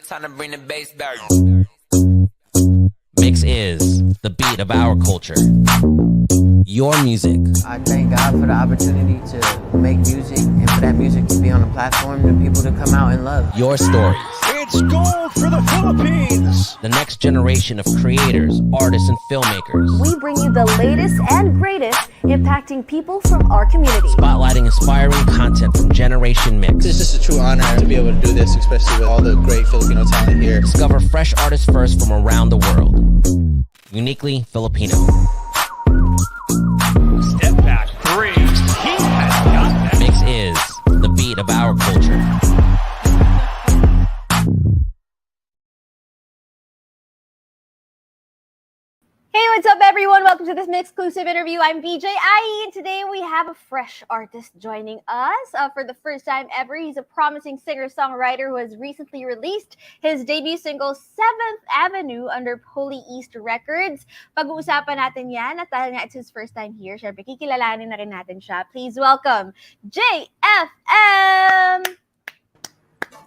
Time to bring the bass back. Mix is the beat of our culture. Your music. I thank God for the opportunity to make music and for that music to be on a platform for people to come out and love. Your stories. It's gold for the Philippines. The next generation of creators, artists, and filmmakers. We bring you the latest and greatest impacting people from our community. Spotlighting inspiring content from Generation Mix. It's just a true honor to be able to do this, especially with all the great Filipino talent here. Discover fresh artists first from around the world. Uniquely Filipino. Step back three. He has got that. Mix is the beat of our culture. Hey, what's up, everyone? Welcome to this MYXclusive interview. I'm BJI, and today we have a fresh artist joining us for the first time ever. He's a promising singer-songwriter who has recently released his debut single, 7th Avenue, under Holy East Records. Pag-uusapan natin yan at dahil nga it's his first time here, syempre kikilalanin na rin natin siya. Please welcome JFM!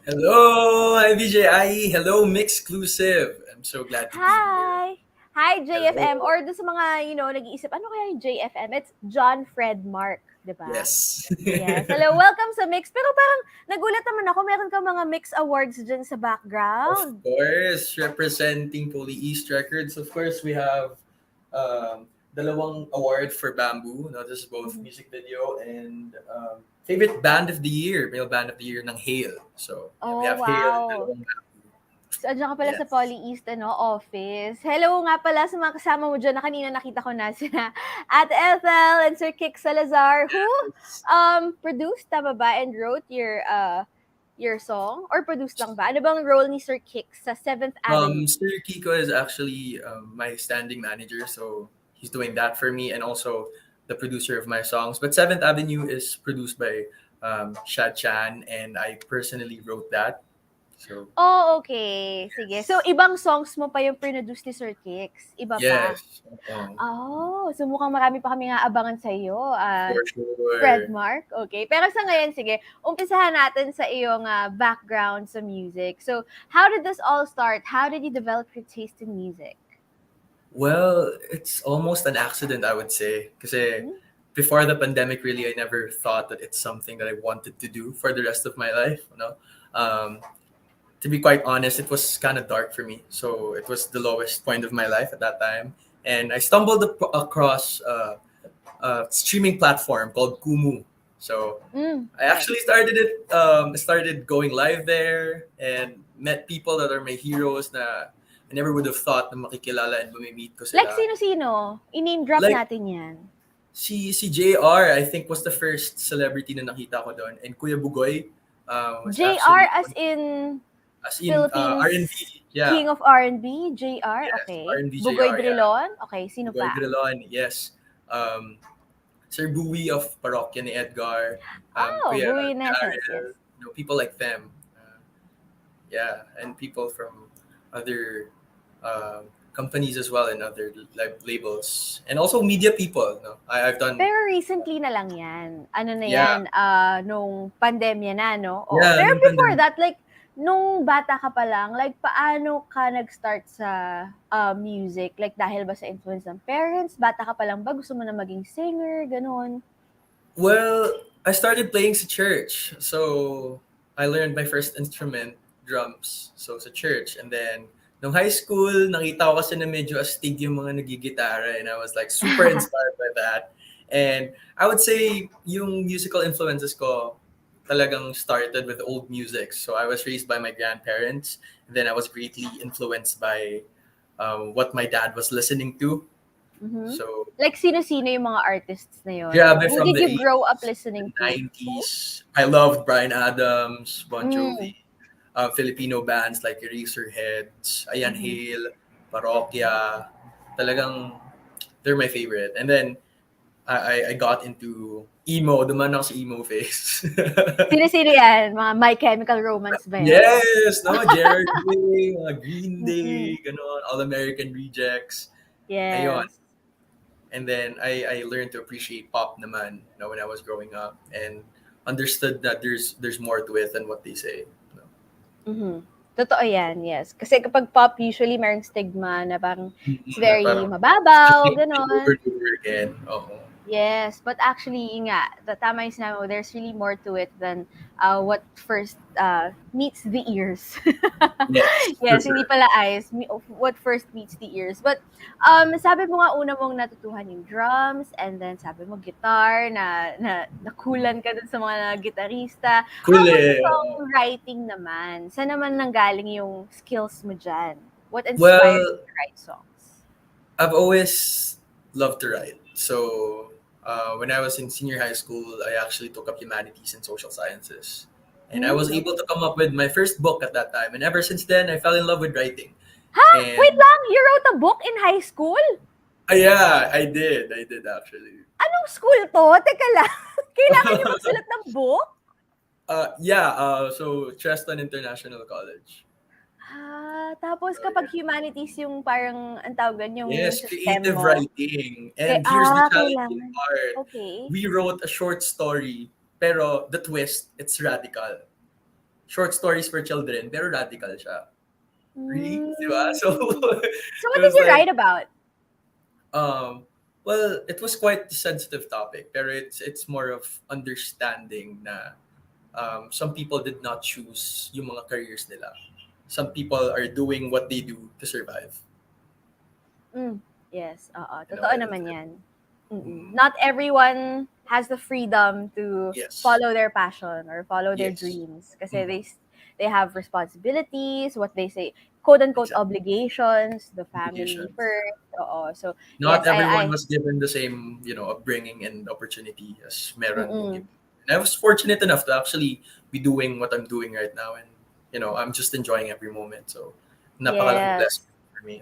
Hello, I'm BJI. Hello, MYXclusive. I'm so glad to be here. Hi, JFM. Or doon sa mga, nag-iisip, ano kaya yung JFM? It's John Fred Mark, di ba? Yes. Yes. Hello, welcome sa Mix. Pero parang nagulat naman ako, meron ka mga Mix Awards dyan sa background. Of course, representing Holy East Records. Of course, we have dalawang award for Bamboo. No, this is both music video and favorite band of the year, male band of the year ng Hale. So we have Hale, dalawang Bamboo. So, andyan ka pala sa Poly East office. Hello nga pala sa mga kasama mo dyan na kanina nakita ko na sila at Ethel and Sir Kik Salazar who produced, tama ba, and wrote your song? Or produced lang ba? Ano bang role ni Sir Kik sa 7th Avenue? Sir Kiko is actually my standing manager, so he's doing that for me and also the producer of my songs. But 7th Avenue is produced by Shad Chan and I personally wrote that. So, Okay. Sige. So, ibang songs mo pa yung produce ni Sir Kix? Iba pa? yes. So mukhang marami pa kami nga abangan sa iyo. For sure. Fred Mark. Okay. Pero sa ngayon, sige, umpisahan natin sa iyong background sa music. So, how did this all start? How did you develop your taste in music? Well, it's almost an accident, I would say. Because before the pandemic, really, I never thought that it's something that I wanted to do for the rest of my life. To be quite honest, it was kind of dark for me. So it was the lowest point of my life at that time. And I stumbled across a streaming platform called Kumu. So I actually started going live there and met people that are my heroes na I never would have thought na makikilala and mamimit ko sila. Like sino-sino? I-name drop natin yan. Si JR, I think, was the first celebrity na nakita ko doon. And Kuya Bugoy. JR as in Philippines R&B. Yeah. King of R&B, JR. Yes, Okay. R&B Bugoy JR, Drilon. Okay, sino Bugoy pa? Drilon, yes. Sir Bowie of Parokya ni Edgar. Kuya Bowie na. Ariel, people like them. And people from other companies as well and other labels. And also media people. No? I've done... Pero recently na lang yan. Ano na yan? Nung pandemya na, no? Pero before that, like, nung bata ka pa lang, like, paano ka nag-start sa music? Like, dahil ba sa influence ng parents? Bata ka pa lang ba? Gusto mo na maging singer? Ganon? Well, I started playing sa church. So, I learned my first instrument, drums. So, sa church. And then, nung high school, nakita ko kasi na medyo astig yung mga nagigitara. And I was like super inspired by that. And I would say, yung musical influences ko, talagang started with old music. So I was raised by my grandparents. And then I was greatly influenced by what my dad was listening to. Mm-hmm. So, like, sino-sino yung mga artists na yun? Grabe, Who from did the you grow up listening to? 90s. I loved Bryan Adams, Bon Jovi, Filipino bands like Eraserheads, Ayan Hale, Parokya. Talagang, they're my favorite. And then, I got into emo. Duman ako sa emo phase. Sino-sino yan? Mga My Chemical Romance ba yan? Yes! No? Gerard Way, mga Green Day, ganon, All-American Rejects. Yes. Ayun. And then, I learned to appreciate pop naman, when I was growing up. And understood that there's more to it than what they say. Mm-hmm. Totoo yan, yes. Kasi kapag pop, usually merong stigma na parang it's Na very parang mababaw, same thing over ganon. and over again. Oo. Yes, but actually, yun nga, tama yung sinabi mo, there's really more to it than what first meets the ears. Yes, for Yes, hindi sure. pala eyes, what first meets the ears. But sabi mo nga una mong natutuhan yung drums and then sabi mo guitar na nakulan ka dun sa mga gitarista. How Cool about sa eh. songwriting naman? Saan naman nanggaling yung skills mo dyan? What inspired you Well, to write songs? I've always loved to write. So when I was in senior high school, I actually took up humanities and social sciences. And I was able to come up with my first book at that time. And ever since then, I fell in love with writing. Ha? Wait And lang, you wrote a book in high school? yeah, I did. I did actually. Anong school to? Teka lang. Kailangan niyo magsulat ng book? So Cheston International College. Tapos kapag humanities yung parang, ang tawag doon, yung Yes, sa STEM creative mo. writing. And here's the challenging Kailangan. part. Okay. We wrote a short story, pero the twist, it's radical. Short stories for children, pero radical siya. Really? Di ba? So, So what it did was you like, write about? well, it was quite a sensitive topic, pero it's more of understanding na some people did not choose yung mga careers nila. Some people are doing what they do to survive. Yes, oo. You know, Totoo naman yan. Not everyone has the freedom to Yes. follow their passion or follow their Yes. dreams kasi they have responsibilities, what they say, quote-unquote Exactly. obligations, the family Obligations. first. Oo. So, Not yes, everyone I was given the same, upbringing and opportunity as meron mo. Mm-mm. And I was fortunate enough to actually be doing what I'm doing right now, and I'm just enjoying every moment. So, napakalaking Yes. blessing for me.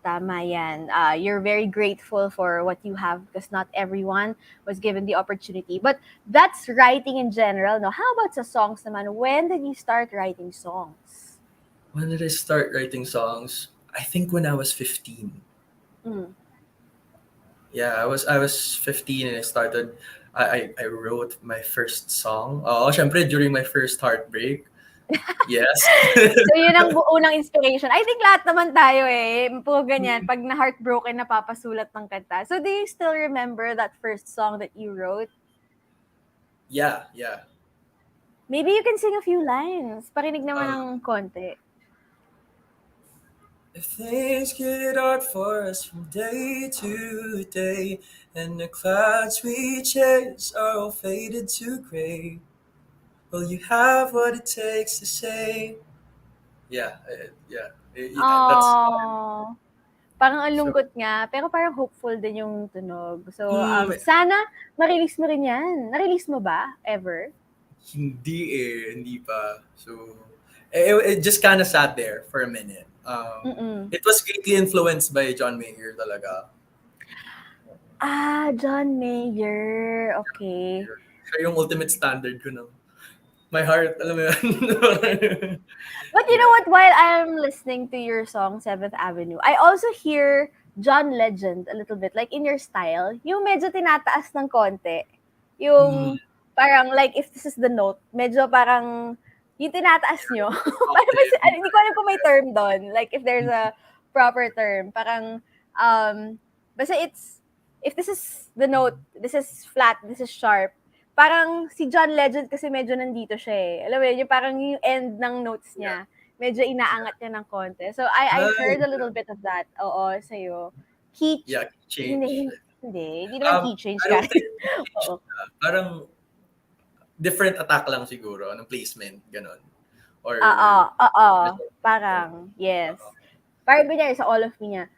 Tama yan. You're very grateful for what you have because not everyone was given the opportunity. But that's writing in general. No? How about sa songs naman? When did you start writing songs? When did I start writing songs? I think when I was 15. Yeah, I was 15 and I wrote my first song. Syempre during my first heartbreak. Yes. So yun ang unang inspiration. I think lahat naman tayo puro ganyan. Pag na-heartbroken, napapasulat ng kanta. So do you still remember that first song that you wrote? Yeah. Maybe you can sing a few lines. Parinig naman ng konti. If things get hard for us from day to day, and the clouds we chase are all faded to gray, will you have what it takes to say? Yeah. That's Oh. Parang ang so. lungkot nga, pero parang hopeful din yung tunog. So, Mm, sana ma-release mo rin yan. Na-release mo ba? Ever? Hindi pa. So, it just kind of sat there for a minute. It was greatly influenced by John Mayer talaga. John Mayer. Okay. Siya yung ultimate standard ko ng my heart, alam mo yun. But you know what? While I'm listening to your song, 7th Avenue, I also hear John Legend a little bit. Like in your style, yung medyo tinataas ng konti. Yung parang like if this is the note, medyo parang yung tinataas nyo. Hindi ko alam kung may term doon. Like if there's a proper term. Parang, basta if this is the note, this is flat, this is sharp, parang si John Legend kasi medyo nandito siya Alam mo yun, yung parang yung end ng notes niya, medyo inaangat niya ng konti. So, I heard a little bit of that. Oo, sa'yo. Key change. Hindi naman key change ka. Oo. Parang different attack lang siguro, ng placement, ganon. Or, parang, yes. Parang kunyari sa All of Me niya,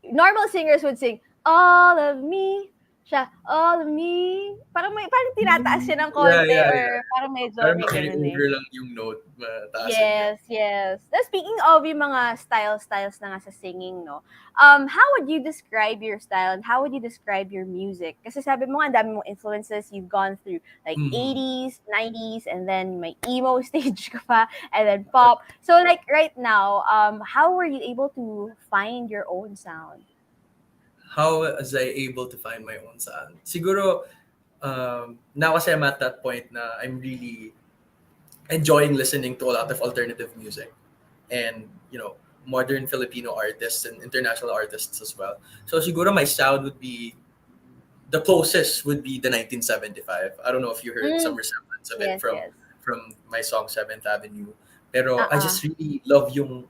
normal singers would sing, All of Me, siya, all of me. Parang tinataas siya ng konti or parang medyo may ganun lang yung note. Yes. Now, speaking of yung mga styles na nga sa singing, no? How would you describe your style and how would you describe your music? Kasi sabi mo nga, ang dami mong influences you've gone through. Like 80s, 90s, and then may emo stage ka pa, and then pop. So like right now, how were you able to find your own sound? How was I able to find my own sound? Siguro, now kasi I'm at that point na I'm really enjoying listening to a lot of alternative music and modern Filipino artists and international artists as well. So siguro my sound would be the closest would be the 1975. I don't know if you heard some Mm, resemblance of it yes, from yes. my song Seventh Avenue. Pero I Uh-uh. just really love yung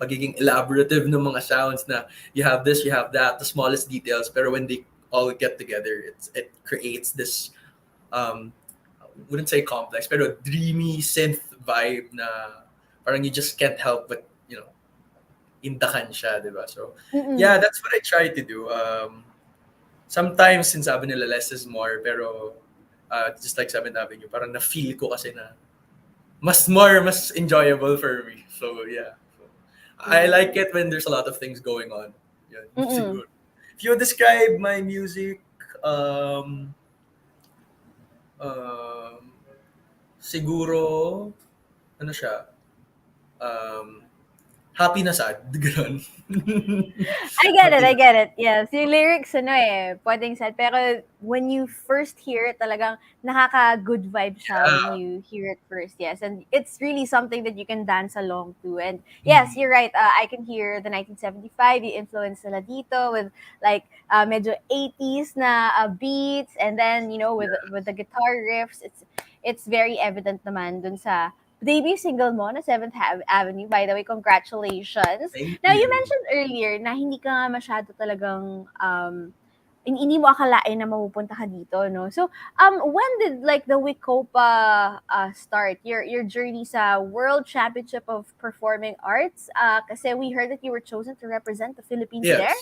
pagiging elaborative ng mga sounds na you have this, you have that, the smallest details. Pero when they all get together, it creates this um wouldn't say complex, pero dreamy synth vibe na parang you just can't help but indakan siya, di ba? So yeah, Mm-mm. that's what I try to do. Sometimes since sabi nila less is more, pero just like Seventh Avenue, parang na-feel ko kasi na mas enjoyable for me. So yeah. So, I like Nice. it when there's a lot of things going on. Yun, Mm-mm. siguro. If you describe my music, um, um, siguro, ano siya, um, happy na sad, ganun. Happy I na get it. Yes, yung lyrics pwedeng sad, pero when you first hear it, talagang nakaka-good vibe siya when sad. you hear it first. Yes, and it's really something that you can dance along to. And yes, Mm. you're right. I can hear the 1975, the influence nila dito with like medyo 80s na beats, and then with the guitar riffs, it's very evident naman dun sa debut single mo na Seventh Avenue. By the way, congratulations. Thank Now, you you. mentioned earlier na hindi ka nga masyado talagang hindi mo akalain na mapupunta ka dito, no? So, when did like the Wicopa start? Your journey sa World Championship of Performing Arts? Kasi we heard that you were chosen to represent the Philippines there.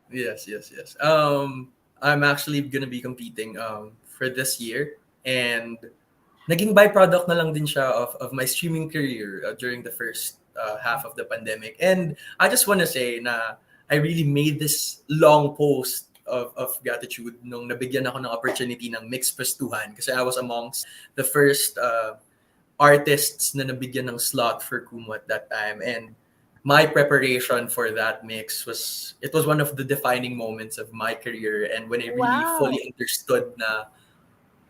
Yes. Yes. I'm actually gonna be competing for this year, and naging byproduct na lang din siya of my streaming career during the first half of the pandemic. And I just want to say na I really made this long post of gratitude nung nabigyan ako ng opportunity ng Mix Prestuhan kasi I was amongst the first artists na nabigyan ng slot for Kumu at that time. And my preparation for that mix was one of the defining moments of my career, and when I really fully Wow. understood na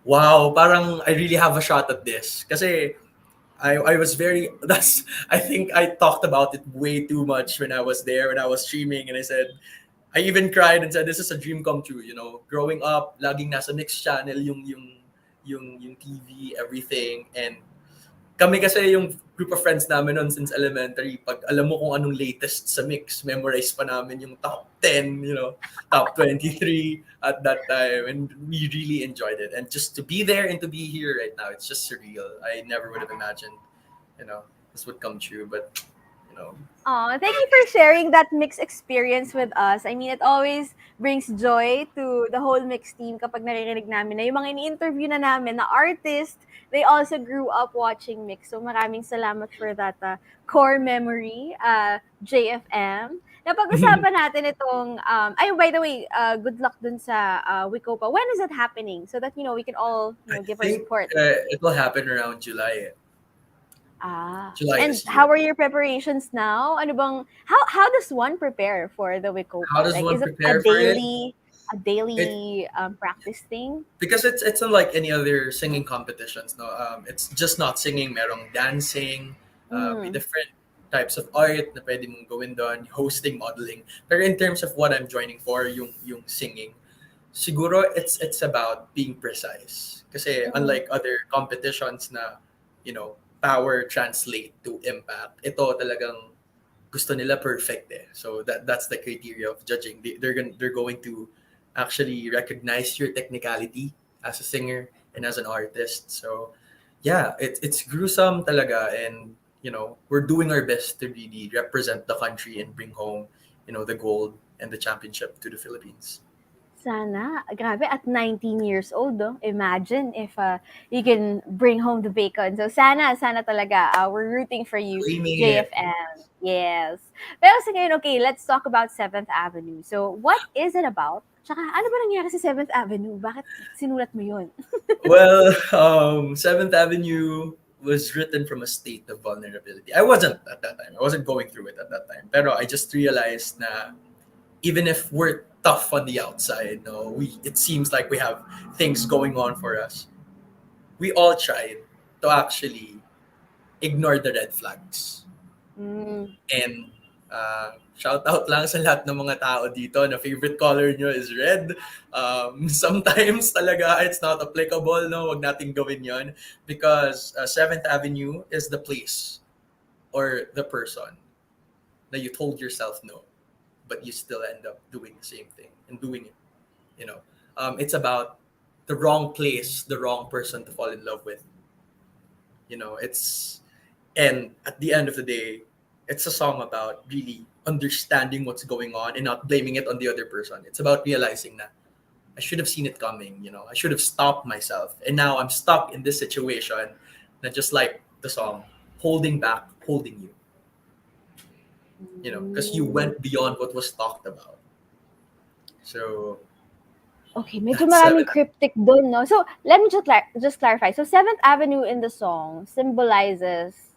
wow, parang I really have a shot at this. Kasi I was very that's I think I talked about it way too much when I was there, when I was streaming, and I said I even cried and said this is a dream come true, Growing up, laging nasa mix channel yung TV, everything, and kami kasi yung group of friends namin noon since elementary, pag alam mo kung anong latest sa mix, memorize pa namin yung top 10, top 23 at that time. And we really enjoyed it. And just to be there and to be here right now, it's just surreal. I never would have imagined, this would come true. But, you know, Oh, thank you for sharing that mix experience with us. I mean, it always brings joy to the whole mix team kapag naririnig namin na yung mga ini-interview na namin na artist, they also grew up watching mix. So maraming salamat for that core memory, JFM. Napag-usapan natin itong, by the way, good luck dun sa Wicopa. When is it happening? So that, we can all, I give our think support. it will happen around July. July And this how year. are your preparations now? Ano bang how does one prepare for the How Wicopa? does Like, one is it a prepare for it? It daily practice thing? because it's unlike any other singing competitions. No, it's just not singing. Merong dancing, may Mm. different types of art na pwede mong gawin doon, hosting, modeling. Pero in terms of what I'm joining for, yung singing, siguro it's about being precise. Kasi Mm. unlike other competitions na, power translate to impact, ito talagang gusto nila perfect eh. So that's the criteria of judging. They're going to actually recognize your technicality as a singer and as an artist. So yeah, it's gruesome talaga, and we're doing our best to really represent the country and bring home, the gold and the championship to the Philippines. Sana. Grabe, at 19 years old, oh. Imagine if you can bring home the bacon. So sana talaga. We're rooting for you, Claiming it. JFM. Yes. Pero sa ngayon, okay, let's talk about 7th Avenue. So, what is it about? Tsaka, ano ba nangyari sa 7th Avenue? Bakit sinulat mo yun? Well, Seventh Avenue was written from a state of vulnerability. I wasn't at that time. I wasn't going through it at that time. Pero I just realized na even if we're tough on the outside, no, it seems like we have things going on for us. We all tried to actually ignore the red flags. Mm. And shout out lang sa lahat ng mga tao dito na favorite color nyo is red. Sometimes talaga it's not applicable, no? Wag nating gawin yon because 7th Avenue is the place or the person that you told yourself no, but you still end up doing the same thing and doing it. You know, it's about the wrong place, the wrong person to fall in love with. You know, and at the end of the day, it's a song about really understanding what's going on and not blaming it on the other person. It's about realizing that I should have seen it coming. You know, I should have stopped myself, and now I'm stuck in this situation. That just like the song, holding back, holding you. You know, because you went beyond what was talked about. So Okay, medyo that's maraming 7. cryptic doon, no? So, let me just clarify. So, 7th Avenue in the song symbolizes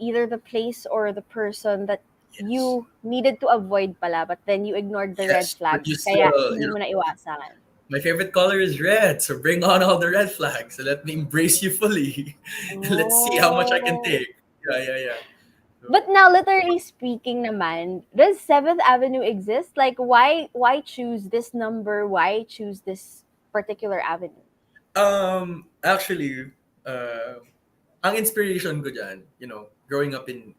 either the place or the person that Yes. you needed to avoid pala, but then you ignored the red Yes, but you flags, still, kaya hindi mo na iwasan. my favorite color is red, so bring on all the red flags. So let me embrace you fully. Let's see how much I can Oh. take. Yeah. So, But now, literally speaking naman, does 7th Avenue exist? Like, why choose this number? Why choose this particular avenue? actually, ang inspiration ko dyan, you know, growing up in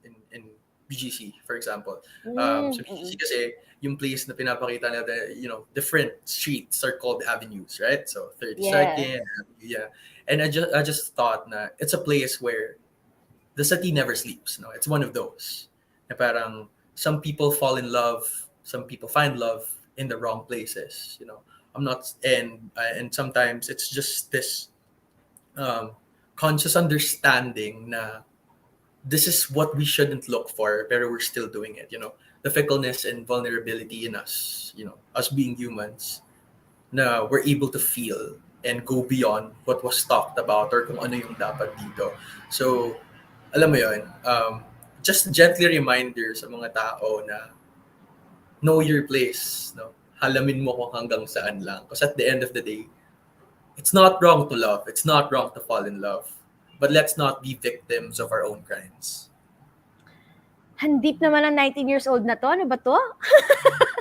BGC, for example. So BGC kasi, yung place na pinapakita na you know, different streets are called avenues, right? So 32nd, Yes. yeah. And I just thought na it's a place where the city never sleeps, no? It's one of those. Na parang some people fall in love, some people find love in the wrong places, you know. I'm not and sometimes it's just this um, conscious understanding na this is what we shouldn't look for, but we're still doing it. You know, the fickleness and vulnerability in us. You know, us being humans, na we're able to feel and go beyond what was talked about or kung ano yung dapat dito. So, alam mo yun, just gently reminder sa mga tao na know your place. No? Halamin mo kung hanggang saan lang. Because at the end of the day, it's not wrong to love. It's not wrong to fall in love. But let's not be victims of our own crimes. Handip naman ang 19 years old na to. Ano ba to?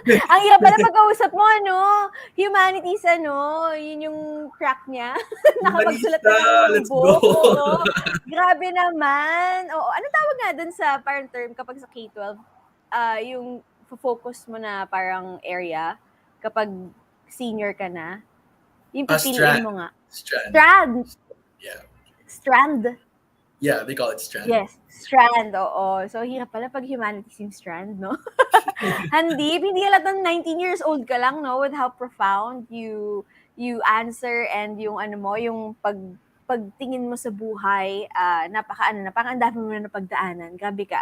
Ang hirap pala pag-kausap mo, ano? Humanities, ano? Yun yung crack niya. Nakapagsulat na ng Let's book. go. Oo. Grabe naman. Oo. Ano tawag nga dun sa parang term kapag sa K-12? Yung focus mo na parang area kapag senior ka na. Yung pipiliin mo nga. Strand. Yeah. Strand. Yeah, they call it strand. Yes, strand, oo. So, hirap pala pag humanities yung strand, no? Handip, hindi halatang 19 years old ka lang, no? With how profound you answer and yung ano mo, yung pagtingin mo sa buhay, parang ang dami mo na napagdaanan. Grabe ka.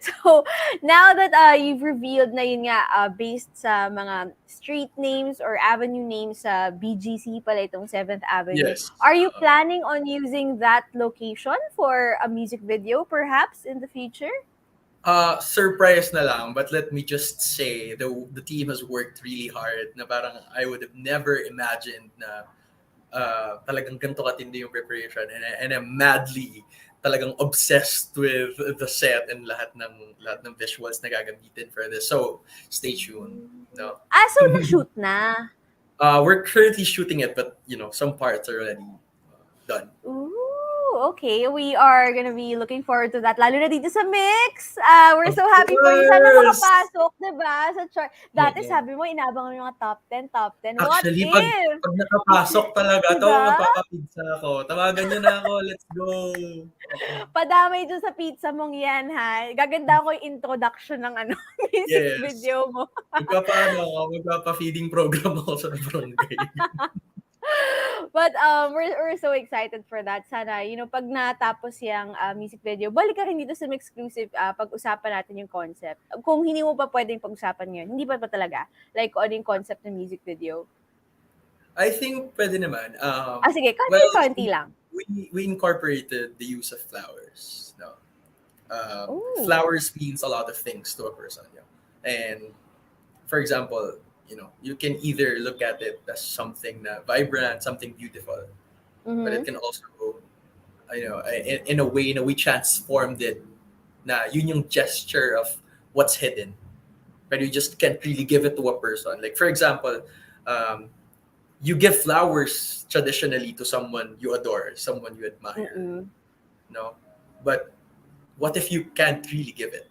So, now that you've revealed na yun nga, based sa mga street names or avenue names sa BGC pala itong 7th Avenue, Yes. are you planning on using that location for a music video perhaps in the future? Surprise na lang, but let me just say the team has worked really hard na parang I would have never imagined na talagang ganito katindi yung preparation and I'm madly talagang obsessed with the set and lahat ng visuals na gagamitin for this. So, stay tuned. No. So na-shoot na? We're currently shooting it, but you know, some parts are already done. Ooh, okay. We are gonna be looking forward to that. Lalo na dito sa Mix. We're so happy for you. Sana makapasok, diba? Sa chart. Dati sabi mo, inaabang yung mga top 10. What Actually, if? pag nakapasok talaga, Diba? magpapapizza ako. Tawagan nyo na ako. Let's go. Padamay dun sa pizza mong yan, ha? Gaganda ko yung introduction ng music video mo. Magpapa-feeding program ako sa barangay. But we're so excited for that. Sana, pag natapos yung music video, balik ka rin dito sa MYXclusive, pag-usapan natin yung concept. Kung hindi mo pa pwedeng pag-usapan ngayon, hindi pa talaga? Like, ano yung concept ng music video? I think pwede naman. Sige, konti lang. We incorporated the use of flowers. No? Flowers means a lot of things to a person. Yeah? And, for example, you can either look at it as something na vibrant, something beautiful, but it can also in a way na we transformed it na yun yung gesture of what's hidden. But you just can't really give it to a person. Like, for example, you give flowers traditionally to someone you adore, someone you admire. No? But what if you can't really give it?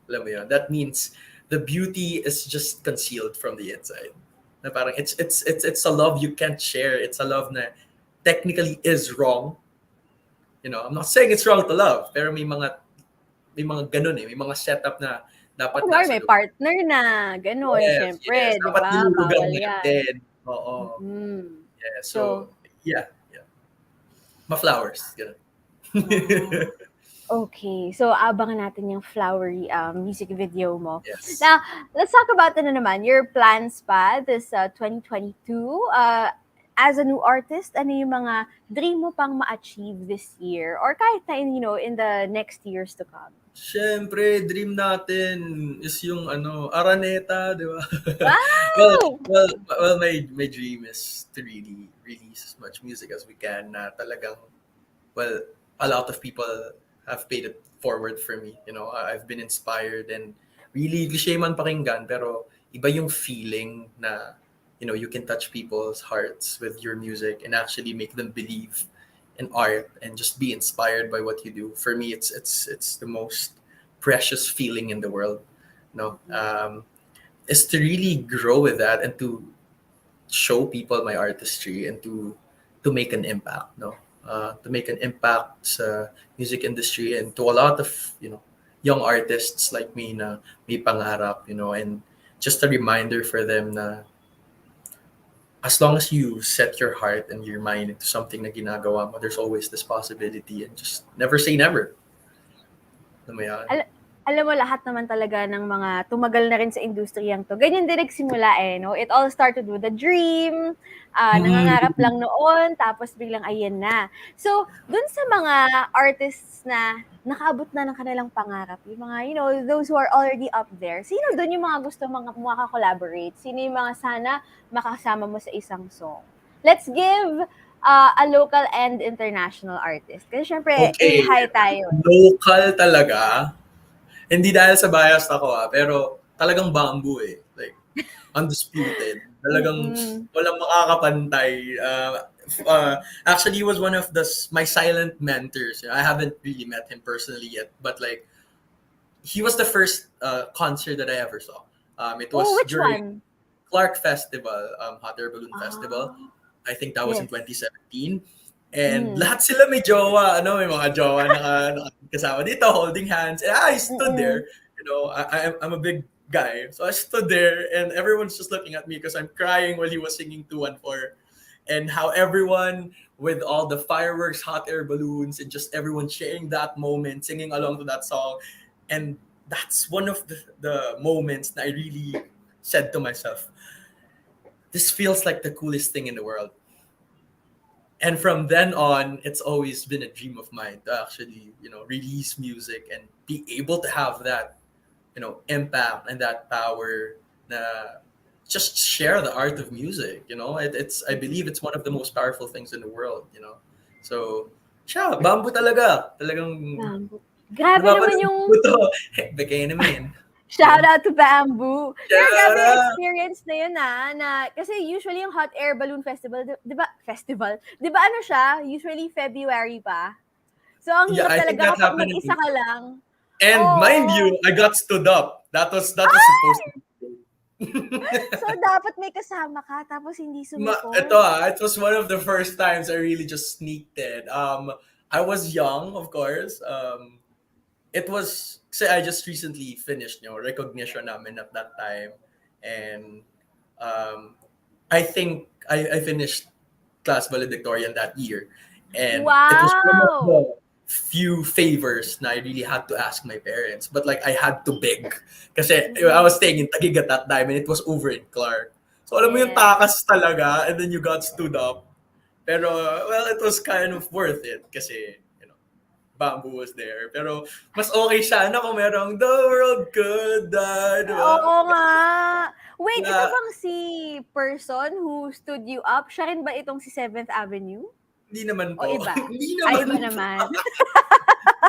Alam mo yun? That means the beauty is just concealed from the inside. Na parang it's a love you can't share. It's a love na technically is wrong. I'm not saying it's wrong to love, pero may mga ganun may mga setup na dapat Kunwari may partner na, ganun, syempre, di dapat ba? nilulugan Bawal mo yan. din. Oo. Yeah, so yeah. Ma-flowers, ganun. Okay, so abangan natin yung flowery music video mo. Yes. Now, let's talk about naman, your plans pa this 2022. As a new artist, ano yung mga dream mo pang ma-achieve this year? Or kahit na in the next years to come? Siyempre, dream natin is yung Araneta, di ba? Wow! well, my dream is to really release as much music as we can na talagang, a lot of people have paid it forward for me. I've been inspired and really cliche man pakinggan, pero iba yung feeling na, you can touch people's hearts with your music and actually make them believe in art and just be inspired by what you do. For me, it's the most precious feeling in the world. Is to really grow with that and to show people my artistry and to make an impact. To make an impact sa music industry and to a lot of young artists like me na may pangarap. And just a reminder for them na as long as you set your heart and your mind into something na ginagawa mo, there's always this possibility and just never say never. Alam mo yan? Alam mo, lahat naman talaga ng mga tumagal na rin sa industriyang to. Ganyan din nagsimula no? It all started with a dream, nangangarap lang noon, tapos biglang ayan na. So, dun sa mga artists na nakaabot na ng kanilang pangarap, yung mga, those who are already up there, sino dun yung mga gusto makaka-collaborate? Sino yung mga sana makasama mo sa isang song? Let's give a local and international artist. Kasi syempre, high tayo. Local talaga. Hindi dahil sa bias ako pero talagang Bamboo like undisputed. Talagang walang makakapantay. Actually, he was one of my silent mentors. I haven't really met him personally yet, but like he was the first concert that I ever saw. It was during Clark Festival, Hot Air Balloon Festival. I think that was in 2017. And lahat sila may jowa, may mga jowa na kasama dito, holding hands. And I stood there, I'm a big guy. So I stood there and everyone's just looking at me because I'm crying while he was singing 214. And how everyone with all the fireworks, hot air balloons, and just everyone sharing that moment, singing along to that song. And that's one of the moments that I really said to myself, this feels like the coolest thing in the world. And from then on, it's always been a dream of mine to actually, release music and be able to have that, impact and that power na just share the art of music. I believe it's one of the most powerful things in the world. So, Bamboo talaga. Talagang. Bamboo. Grabe naman yung. Bigay naman. Shout out to Bamboo. Pero grabe yung experience na yun kasi usually yung Hot Air Balloon Festival, di ba ano siya? Usually February pa. So ang hirap talaga kapag mag-isa ka lang. And mind you, I got stood up. That was supposed to be. So dapat may kasama ka tapos hindi sumipon. It was one of the first times I really just sneaked in. I was young, of course. It was, kasi I just recently finished recognition namin at that time. And I think I finished class valedictorian that year. And it was one of the few favors na I really had to ask my parents. But like I had to beg. Kasi I was staying in Taguig at that time and it was over in Clark. So alam mo yung takas talaga and then you got stood up. Pero well, it was kind of worth it kasi Bamboo was there. Pero mas okay siya na kung merong The World Could Die. Diba? Oo nga. Wait, ito bang si person who stood you up? Siya rin ba itong si 7th Avenue? Hindi naman O po. iba? Hindi Ay, naman iba po. naman.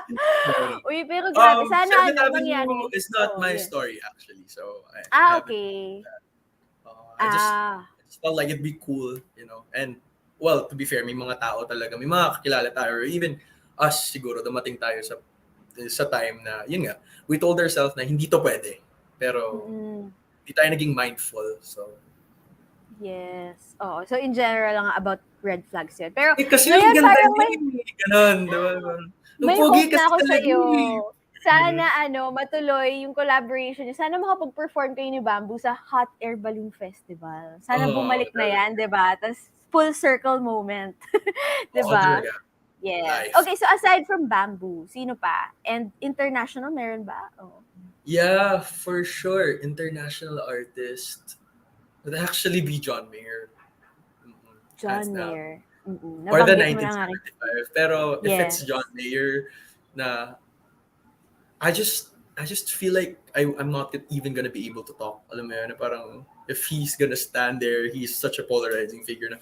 No, no. Uy, pero grabe. Sana Seventh Avenue mangyari. is not Oh, my yes. story actually. So I haven't. Okay. I just felt like it'd be cool, And well, to be fair, may mga tao talaga, may mga kakilala tayo, or even us siguro, dumating tayo sa time na, yun nga, we told ourselves na hindi to pwede. Pero, Mm-mm. hindi tayo naging mindful. So, Yes. Oo. So, in general lang about red flags yun. Pero, kasi yung ngayon ganda parang niya, ganon, diba? Yung may pogi hope kasi na ako talaga sa'yo. eh. Sana, matuloy yung collaboration niyo. Sana makapag-perform kayo ni Bamboo sa Hot Air Balloon Festival. Sana bumalik na yan, di ba? Tapos, full circle moment. Di Oo, ba? talaga. Yes. Life. Okay, so aside from Bamboo, sino pa? And international, meron ba? Oh. Yeah, for sure. International artist would actually be John Mayer. Hands John down. Mayer. Or the Nabanggit mo na nga rin. 1975. Pero if it's Yes. John Mayer, na I just feel like I'm not even gonna be able to talk. Alam mo yun, na parang if he's gonna stand there, he's such a polarizing figure na,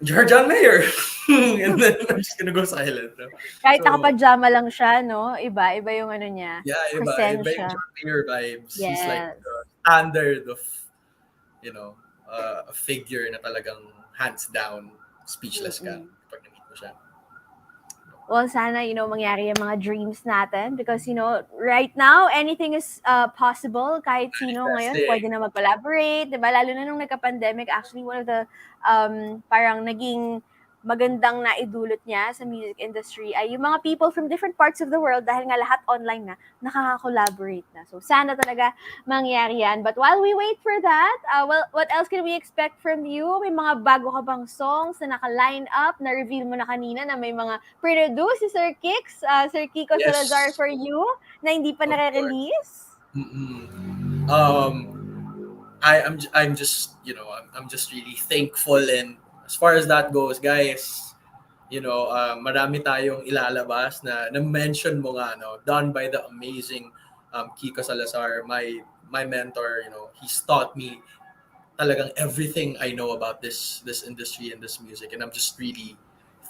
you're John Mayer! And then I'm just gonna go silent. No? Kahit So, nakapajama lang siya, no? Iba yung ano niya. yeah, iba yung Presensya. John Mayer vibes. He's like Yes. the standard of, a figure na talagang hands down, speechless ka pag na-meet mo siya. Well, sana, mangyari yung mga dreams natin because, right now, anything is possible. Kahit sino ngayon, Fantastic. pwede na mag-collaborate, diba? Lalo na nung nagka-pandemic, actually, one of the parang naging magandang naidulot niya sa music industry ay yung mga people from different parts of the world dahil nga lahat online na, nakaka-collaborate na. So, sana talaga mangyari yan. But while we wait for that, what else can we expect from you? May mga bago ka bang songs na naka-line up? Na-reveal mo na kanina na may mga produce si Sir Kix, Sir Kiko Yes. Salazar for you na hindi pa Of nare-release? I'm just I'm just really thankful, and as far as that goes, guys, marami tayong ilalabas na mention mo nga, done by the amazing Kiko Salazar, my mentor. He's taught me talagang everything I know about this industry and this music, and I'm just really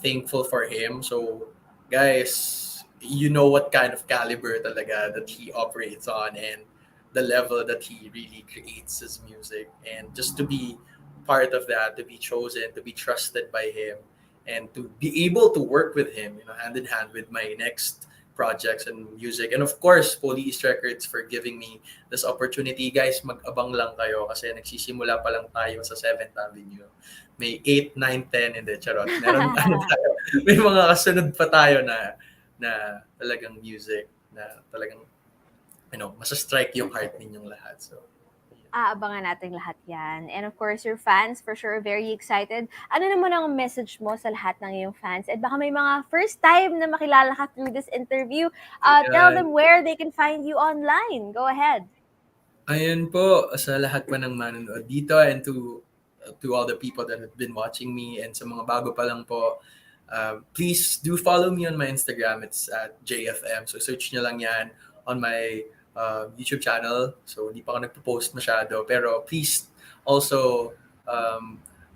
thankful for him. So, guys, you know what kind of caliber talaga that he operates on, and the level that he really creates his music, and just to be part of that, to be chosen, to be trusted by him, and to be able to work with him, hand in hand with my next projects and music. And of course, Police Records for giving me this opportunity. Guys, mag-abang lang kayo kasi nagsisimula pa lang tayo sa 7th Avenue. May 8, 9, 10, hindi, charot. Meron tayo. May mga kasunod pa tayo na talagang music na talagang masa-strike yung heart ninyong lahat. So, Aabangan natin lahat yan. And of course, your fans, for sure, very excited. Ano naman ang message mo sa lahat ng iyong fans? At baka may mga first time na makilala ka through this interview. Tell them where they can find you online. Go ahead. Ayun po, sa lahat pa ng manonood dito, and to all the people that have been watching me, and sa mga bago pa lang po, please do follow me on my Instagram. It's at JFM. So search nyo lang yan on my YouTube channel. So hindi pa ako nagpo-post masyado, pero please also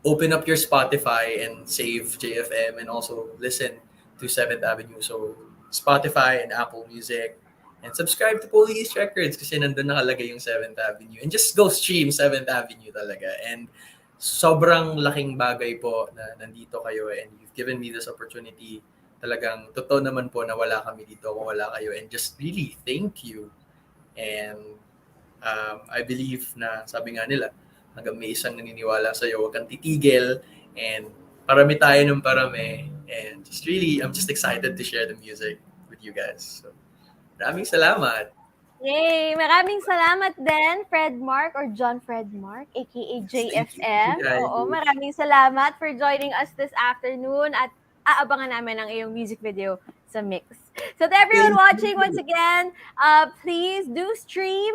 open up your Spotify and save JFM, and also listen to 7th Avenue. So Spotify and Apple Music, and subscribe to Police Records kasi nandun nakalagay yung 7th Avenue, and just go stream 7th Avenue talaga. And sobrang laking bagay po na nandito kayo, and you've given me this opportunity. Talagang totoo naman po na wala kami dito kung wala kayo, and just really thank you. And I believe na, sabi nga nila, hanggang may isang naniniwala sa'yo, huwag kang titigil, and parami tayo ng parami. And just really, I'm just excited to share the music with you guys. So, maraming salamat. Yay! Maraming salamat din, Fred Mark or John Fred Mark, aka JFM. Oo, maraming salamat for joining us this afternoon at aabangan namin ang iyong music video sa Mix. So to everyone watching, once again, please do stream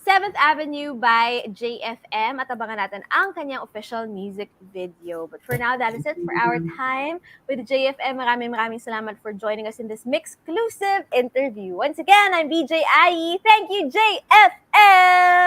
7th Avenue by JFM at abangan natin ang kanyang official music video. But for now, that is it for our time with JFM. Maraming salamat for joining us in this MYXclusive interview. Once again, I'm BJ Ai. Thank you, JFM!